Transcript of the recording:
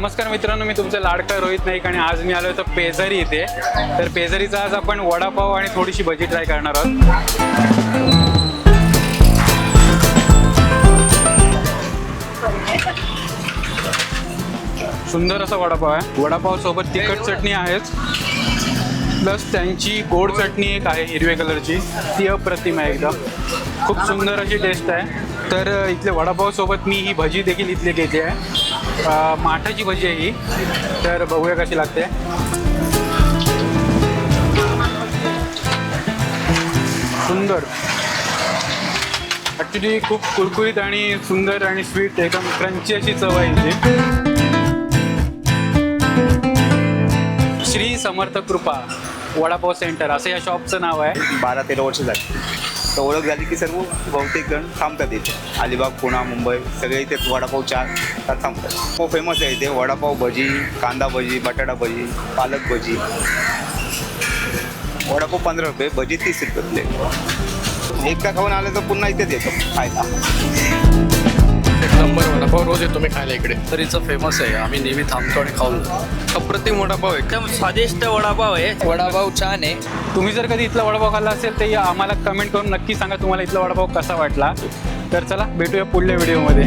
नमस्कार मित्रांनो, मी तुमचा लाडका रोहित नाईक आणि आज मी आलो होतो पेझरी इथे. तर पेझरीचा आज आपण वडापाव आणि थोडीशी भजी ट्राय करणार आहोत. सुंदर असा वडापाव आहे. वडापाव सोबत तिखट चटणी आहेच, प्लस त्यांची गोड चटणी एक आहे हिरव्या कलरची, ती अप्रतिम आहे एकदम. खूप सुंदर अशी टेस्ट आहे. तर इथले वडापाव सोबत मी ही भजी देखील इथली घेतली आहे. माठाची भजी आहे ही. तर बघूया कशी लागते. सुंदर, ॲक्च्युली खूप कुरकुरीत आणि सुंदर आणि स्वीट, एकदम क्रंची अशी चव आहे इथे. श्री समर्थ कृपा वडापाव सेंटर असं या शॉपचं नाव आहे. 12-13 वर्ष झाली. तर ओळख झाली की सर्व बहुतेक जण थांबतात इथे. अलिबाग, पुणा, मुंबई सगळे इथे वडापाव चार थांबतात. खूप फेमस आहे इथे वडापाव भजी, कांदा भजी, बटाटा भजी, पालक भजी. वडापाव 15 रुपये, भजी 30 रुपये प्लेट. एकदा खाऊन आलं तर पुन्हा इथेच येतो खायला. एक नंबर वडापाव रोज येतो मी खायला इकडे. तरीचं फेमस आहे, आम्ही नेहमी थांबतो आणि खाऊन जातो. अप्रतिम वडापाव आहे, एकदम स्वादिष्ट वडापाव आहे. वडापाव छान आहे. तुम्ही जर कधी इथला वडापाव खाल्ला असेल तर आम्हाला कमेंट करून नक्की सांगा तुम्हाला इथला वडापाव कसा वाटला. तर चला भेटूया पुढल्या व्हिडिओमध्ये.